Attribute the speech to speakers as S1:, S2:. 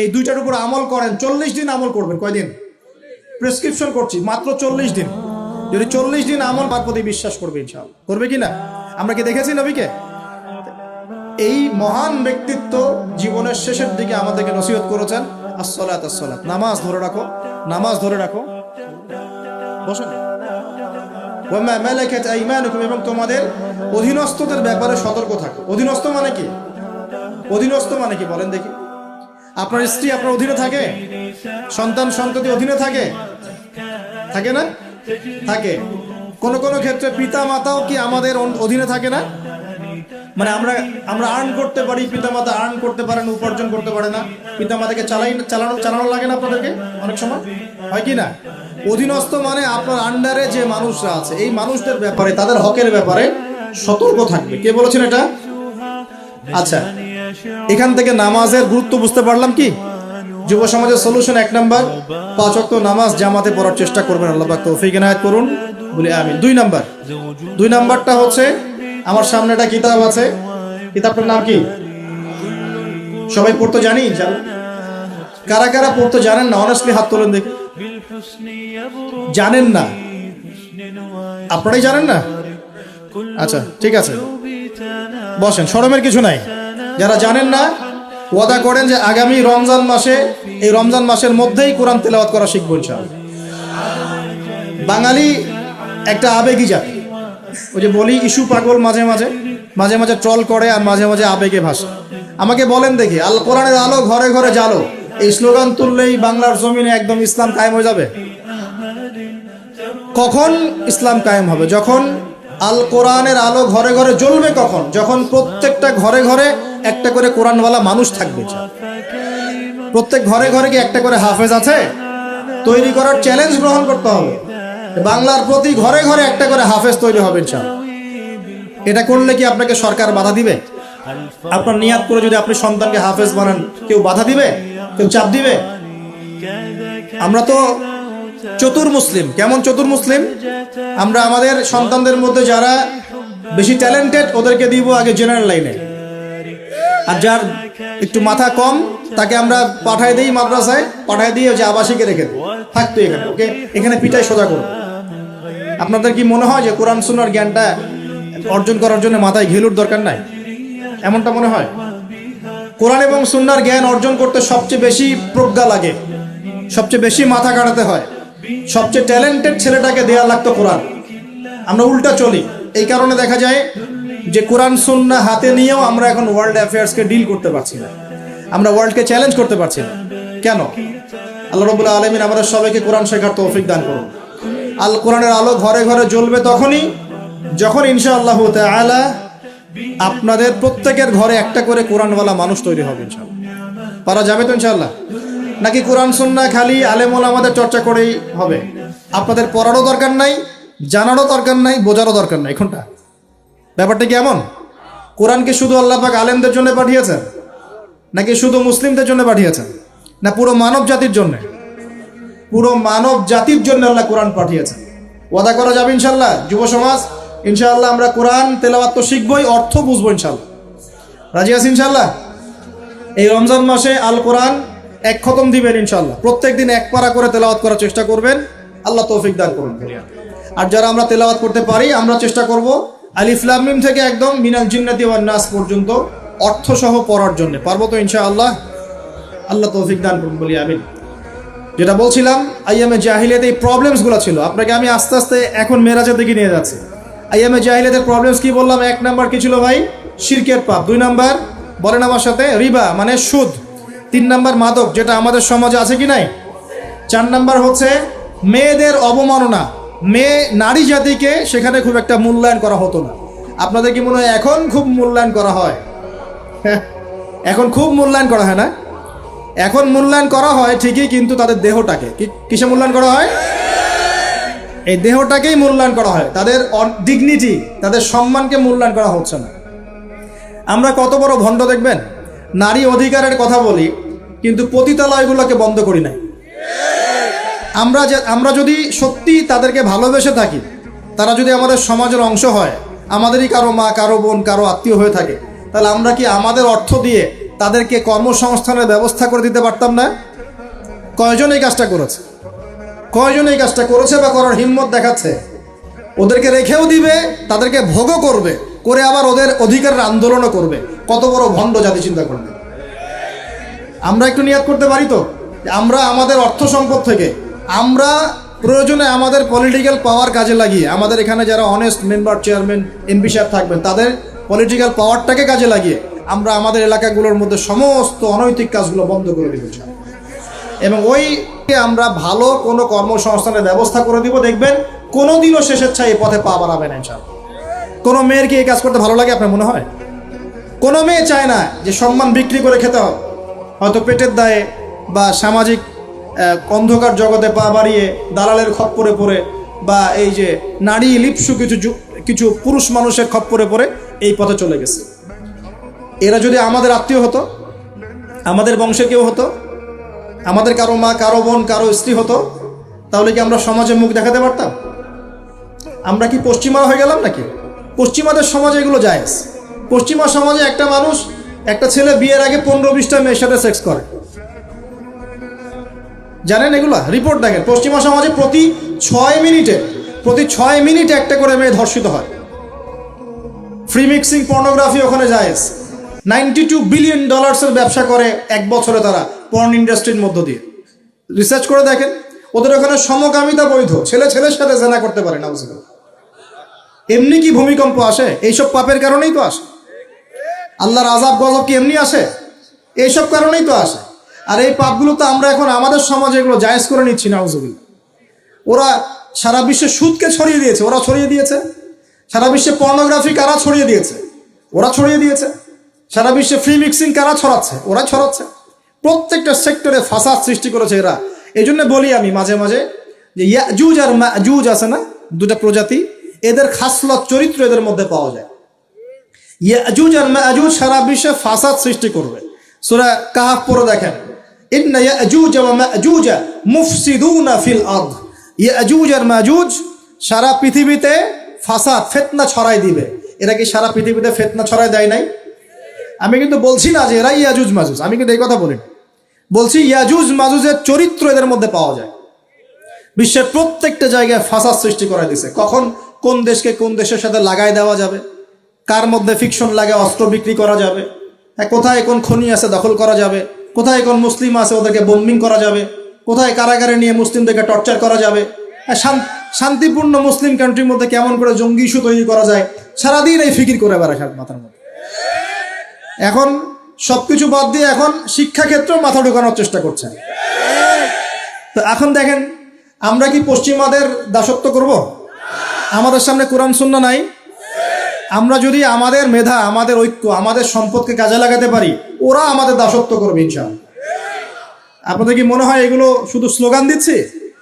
S1: এই দুইটার উপর আমল করেন, 40 দিন আমল করবেন। কয়দিন? প্রেসক্রিপশন করছি, মাত্র 40 দিন। যদি 40 দিন আমল তার প্রতি বিশ্বাস করবে ইনশাআল্লাহ। করবে কি না? আমরা কি দেখেছি নবীকে? এই মহান ব্যক্তিত্ব জীবনের শেষের দিকে আমাদেরকে নসিহত করেছেন, আসসালাত আসসালাত, নামাজ ধরে রাখো, নামাজ ধরে রাখো। বসেন। ওয়ামা মালাকাত আইমানুকুম, এবং তোমাদের অধীনস্থদের ব্যাপারে সতর্ক থাকো। অধীনস্থ মানে কি? অধীনস্থ মানে কি বলেন দেখি? আপনার স্ত্রী আপনার অধীনে থাকে? সন্তান সন্ততি অধীনে থাকে? থাকে না? থাকে। কোন কোন ক্ষেত্রে পিতা মাতাও কি আমাদের অধীনে থাকে না? মানে আমরা আর্ন করতে পারি, পিতা মাতা আর্ন করতে পারেন, উপার্জন করতে পারে না। পিতা মাতাকে চালানো লাগে না আপনাদেরকে অনেক সময়, হয় কি না? অধীনস্থ মানে আপনার আন্ডারে যে মানুষরা আছে, এই মানুষদের ব্যাপারে, তাদের হকের ব্যাপারে সতর্ক থাকবে। কে বলেছেন এটা? আচ্ছা, এখান থেকে নামাজের গুরুত্ব বুঝতে পারলাম কি? যুব সমাজের সলিউশন 1 নাম্বার, 5 ওয়াক্ত নামাজ জামাতে পড়ার চেষ্টা করবেন। আল্লাহ পাক তৌফিক এনায়েত করুন, বলি আমিন। 2 নাম্বারটা হচ্ছে, আমার সামনে একটা কিতাব আছে, কিতাবটার নাম কি? সবাই পড়তে জানি? কারা কারা পড়তে জানেন না? অনেস্টলি হাত তোলেন দেখি। জানেন না? আপনারাই জানেন না? আচ্ছা, ঠিক আছে, বসেন, শরমের কিছু নাই। যারা জানেন না, ওয়াদা করেন যে আগামী রমজান মাসে, এই রমজান মাসের মধ্যেই কোরআন তেলাওয়াত করা শিখবো ইনশাআল্লাহ। বাঙালি একটা আবেগী জাতি। ওই যে বলি, ইস্যু পাগল, মাঝে মাঝে ট্রল করে, আর মাঝে মাঝে আবেগে ভাসে। আমাকে বলেন দেখি, আল কোরআনের আলো ঘরে ঘরে জালো, এই স্লোগান তুললেই বাংলার জমিনে একদম ইসলাম কায়েম হয়ে যাবে? কখন ইসলাম কায়েম হবে? যখন আল কোরআনের আলো ঘরে ঘরে জ্বলবে। কখন? যখন প্রত্যেকটা ঘরে ঘরে একটা করে কোরআনওয়ালা মানুষ থাকবে। প্রত্যেক ঘরে ঘরে কি একটা করে হাফেজ আছে? তৈরি করার চ্যালেঞ্জ গ্রহণ করতে হবে। বাংলার প্রতি ঘরে ঘরে একটা করে হাফেজ তৈরি হবে ইনশাআল্লাহ। এটা করলে কি আপনাকে সরকার বাধা দিবে? আপনার নিয়াত করে যদি আপনি সন্তানকে হাফেজ বানান, কেউ বাধা দিবে? কেউ চাপ দিবে? আমরা তো চতুর মুসলিম। কেমন চতুর মুসলিম? আমরা আমাদের সন্তানদের মধ্যে যারা বেশি ট্যালেন্টেড, ওদেরকে দিব আগে জেনারেল লাইনে, আর যার একটু মাথা কম তাকে আমরা পাঠায় দিই মাদ্রাসায়, পাঠায় দিয়ে যে আবাসিকে রেখে দিই, থাকতো এখানে, ওকে এখানে পিটাই সোজা করবো। আপনাদের কি মনে হয় যে কোরআন সুন্নাহর জ্ঞানটা অর্জন করার জন্য মাথায় ঘেলুর দরকার নাই? এমনটা মনে হয়? কোরআন এবং সুন্নাহর জ্ঞান অর্জন করতে সবচেয়ে বেশি প্রজ্ঞা লাগে, সবচেয়ে বেশি মাথা কাটাতে হয়। সবচেয়ে ট্যালেন্টেড ছেলেটাকে দেয়া লাগতো কোরআন। আমরা উল্টা চলি। এই কারণে দেখা যায় যে কোরআন সুন্নাহ হাতে নিয়েও আমরা এখন ওয়ার্ল্ড অ্যাফেয়ার্সকে ডিল করতে পারছি না, আমরা ওয়ার্ল্ডকে চ্যালেঞ্জ করতে পারছি না। কেন? আল্লাহ রাব্বুল আলামিন আমাদের সবাইকে কোরআন শেখার তৌফিক দান করুন। আল কোরআনের আলো ঘরে ঘরে জ্বলবে তখনই যখন ইনশাআল্লাহ তাআলা আপনাদের প্রত্যেকের ঘরে একটা করে কোরআনওয়ালা মানুষ তৈরি হবে ইনশাআল্লাহ। পারা যাবে তো ইনশাআল্লাহ? নাকি কোরআন সুন্নাহ খালি আলেম ওলামাদের চর্চা করেই হবে? আপনাদের পড়ারও দরকার নাই, জানারও দরকার নাই, বোঝারও দরকার নাই। কোনটা? ব্যাপারটা কি এমন? কোরআনকে শুধু আল্লাহ পাক আলেমদের জন্য পাঠিয়েছেন, নাকি শুধু মুসলিমদের জন্য পাঠিয়েছেন, না পুরো মানব জাতির জন্য? পুরো মানব জাতির জন্য আল্লাহ কোরআন পাঠিয়েছেন। ওয়াদা করা যাবে ইনশাআল্লাহ? যুব সমাজ, ইনশাআল্লাহ আমরা কোরআন তেলাওয়াত তো শিখবই, অর্থ বুঝবো ইনশাআল্লাহ। রাজি আছি ইনশাআল্লাহ? এই রমজান মাসে আল কোরআন 1 খতম দিবেন ইনশাআল্লাহ। প্রত্যেকদিন 1 পারা করে তেলাওয়াত করার চেষ্টা করবেন, আল্লাহ তৌফিক দান করুন। আর যারা আমরা তেলাওয়াত করতে পারি, আমরা চেষ্টা করব আলিফ লাম মিম থেকে একদম মিনাল জিন্নাতি ওয়ান নাস পর্যন্ত অর্থ সহ পড়ার জন্য। পারবো তো ইনশাআল্লাহ? আল্লাহ তৌফিক দান করুন, বলি আমিন। যেটা বলছিলাম, আইয়ামে জাহিলিয়াতে এই প্রবলেমসগুলো ছিল। আপনাকে আমি আস্তে আস্তে এখন মেরাজের দিকে নিয়ে যাচ্ছি। আইয়ামে জাহিলিয়াতের প্রবলেমস কি বললাম? 1 নাম্বার কি ছিল ভাই? শিরকের পাপ। 2 নাম্বার বলেন আমার সাথে, রিবা মানে সুদ। 3 নাম্বার মাদক, যেটা আমাদের সমাজে আছে কি নাই? 4 নাম্বার হচ্ছে মেয়েদের অবমাননা। নারী জাতিকে সেখানে খুব একটা মূল্যায়ন করা হতো না। আপনাদের কি মনে হয় এখন খুব মূল্যায়ন করা হয়? এখন খুব মূল্যায়ন করা হয় না? এখন মূল্যায়ন করা হয় ঠিকই, কিন্তু তাদের দেহটাকে কিসে মূল্যায়ন করা হয়? এই দেহটাকেই মূল্যায়ন করা হয়। তাদের ডিগনিটি, তাদের সম্মানকে মূল্যায়ন করা হচ্ছে না। আমরা কত বড় ভণ্ড দেখবেন। নারী অধিকারের কথা বলি, কিন্তু পতিতালয়গুলোকে বন্ধ করি নাই। আমরা যদি সত্যি তাদেরকে ভালোবেসে থাকি, তারা যদি আমাদের সমাজের অংশ হয়, আমাদেরই কারো মা, কারো বোন, কারো আত্মীয় হয়ে থাকে, তাহলে আমরা কি আমাদের অর্থ দিয়ে তাদেরকে কর্মসংস্থানের ব্যবস্থা করে দিতে পারতাম না? কয়জন এই কাজটা করেছে? কয়জন এই কাজটা করেছে বা করার হিম্মত দেখাচ্ছে? ওদেরকে রেখেও দিবে, তাদেরকে ভোগও করবে, করে আবার ওদের অধিকারের আন্দোলনও করবে। কত বড় ভণ্ড জাতি, চিন্তা করবে। আমরা একটু নিয়াত করতে পারি তো, আমরা আমাদের অর্থ সম্পদ থেকে আমরা প্রয়োজনে আমাদের পলিটিক্যাল পাওয়ার কাজে লাগিয়ে, আমাদের এখানে যারা অনেস্ট মেম্বার, চেয়ারম্যান, এমপি সাহেব থাকবেন, তাদের পলিটিক্যাল পাওয়ারটাকে কাজে লাগিয়ে আমরা আমাদের এলাকাগুলোর মধ্যে সমস্ত অনৈতিক কাজগুলো বন্ধ করে দিব এবং ওইকে আমরা ভালো কোনো কর্মসংস্থানের ব্যবস্থা করে দিব। দেখবেন কোনোদিনও শেষেচ্ছায় এই পথে পা বাড়াবে না ইনশাআল্লাহ। কোনো মেয়ের কি এই কাজ করতে ভালো লাগে আপনার মনে হয়? কোনো মেয়ে চায় না যে সম্মান বিক্রি করে খেতে হবে, হয়তো পেটের দায়ে বা সামাজিক অন্ধকার জগতে পা বাড়িয়ে দালালের খপ্পরে পড়ে, বা এই যে নারী লিপ্সু কিছু পুরুষ মানুষের খপ্পরে পড়ে এই পথে চলে গেছে। এরা যদি আমাদের আত্মীয় হতো, আমাদের বংশে কেউ হতো, আমাদের কারো মা, কারো বোন, কারো স্ত্রী হতো, তাহলে কি আমরা সমাজে মুখ দেখাতে পারতাম? আমরা কি পশ্চিমা হয়ে গেলাম নাকি? পশ্চিমাদের সমাজে এগুলো জায়েজ। পশ্চিমা সমাজে একটা মানুষ, একটা ছেলে বিয়ের আগে 15-20টা মেয়ের সাথে সেক্স করে, জানেন এগুলা? রিপোর্ট দেখেন, পশ্চিমা সমাজে প্রতি 6 মিনিটে একটা করে মেয়ে ধর্ষিত হয়। ফ্রি মিক্সিং পর্নোগ্রাফি ওখানে জায়েজ। $92 বিলিয়ন ব্যবসা করে এক বছরে তারা পর্ন ইন্ডাস্ট্রির মধ্য দিয়ে। রিসার্চ করে দেখেন, ওদের ওখানে সমকামিতা বৈধ, ছেলে ছেলের সাথে জেনা করতে পারে না। এমনি কি ভূমিকম্প আসে? এইসব পাপের কারণেই তো আসে। আল্লাহর আযাব গজব কি এমনি আসে? এইসব কারণেই তো আসে। আর এই পাপগুলো তো আমরা এখন আমাদের সমাজে এগুলো জায়েজ করে নিচ্ছি নাউজুবিল্লাহ। ওরা সারা বিশ্বে সুদকে ছড়িয়ে দিয়েছে, ওরা ছড়িয়ে দিয়েছে। সারা বিশ্বে পর্নোগ্রাফি কারা ছড়িয়ে দিয়েছে? ওরা ছড়িয়ে দিয়েছে। সারা বিশ্বে ফ্রি মিক্সিং কারা ছড়াচ্ছে? ওরা ছড়াচ্ছে। প্রত্যেকটা সেক্টরে ফাসাদ সৃষ্টি করেছে এরা। এই জন্য বলি আমি মাঝে মাঝে যে ইয়াজুজ আর মাজুজ আছে না, দুটা প্রজাতি, এদের খাসলত চরিত্র এদের মধ্যে পাওয়া যায়। ইয়াজুজ আর মাজুজ সারা বিশ্বে ফাসাদ সৃষ্টি করবে। সূরা কাহফ পড়ে দেখেন, ইন্না ইয়াজুজ ওয়া মাজুজ মুফসিদুনা ফিল আরদ। ইয়াজুজ আর মাজুজ সারা পৃথিবীতে ফাসাদ, ফিতনা ছড়াই দিবে। এরা কি সারা পৃথিবীতে ফিতনা ছড়াই দেয় নাই? আমি কিন্তু বলছি না যে এরা ইয়াজুজ মাজুজ, আমি কিন্তু এই কথা বলি। বলছি ইয়াজুজ মাজুজের চরিত্র এদের মধ্যে পাওয়া যায়। বিশ্বের প্রত্যেকটা জায়গায় ফাসাদ সৃষ্টি করে দিছে। কখন কোন দেশকে কোন দেশের সাথে লাগাই দেওয়া যাবে, কার মধ্যে ফিকশন লাগে অস্ত্র বিক্রি করা যাবে, কোথায় কোন খনি আছে দখল করা যাবে, কোথায় কোন মুসলিম আছে ওদেরকে বোম্বিং করা যাবে, কোথায় কারাগারে নিয়ে মুসলিমদেরকে টর্চার করা যাবে, শান্তিপূর্ণ মুসলিম কান্ট্রির মধ্যে কেমন করে জঙ্গি ইস্যু তৈরি করা যায়, সারাদিন এই ফিকির করে বেড়ায় মাথার মধ্যে। এখন সবকিছু বাদ দিয়ে এখন শিক্ষাক্ষেত্রেও মাথা ঢোকানোর চেষ্টা করছেন। তো এখন দেখেন, আমরা কি পশ্চিমাদের দাসত্ব করব? আমাদের সামনে কোরআন সুন্নাহ নাই। আমরা যদি আমাদের মেধা, আমাদের ঐক্য, আমাদের সম্পদকে কাজে লাগাতে পারি, ওরা আমাদের দাসত্ব করবে ইনশাআল্লাহ। আপনাদের কি মনে হয় এগুলো শুধু স্লোগান দিচ্ছে?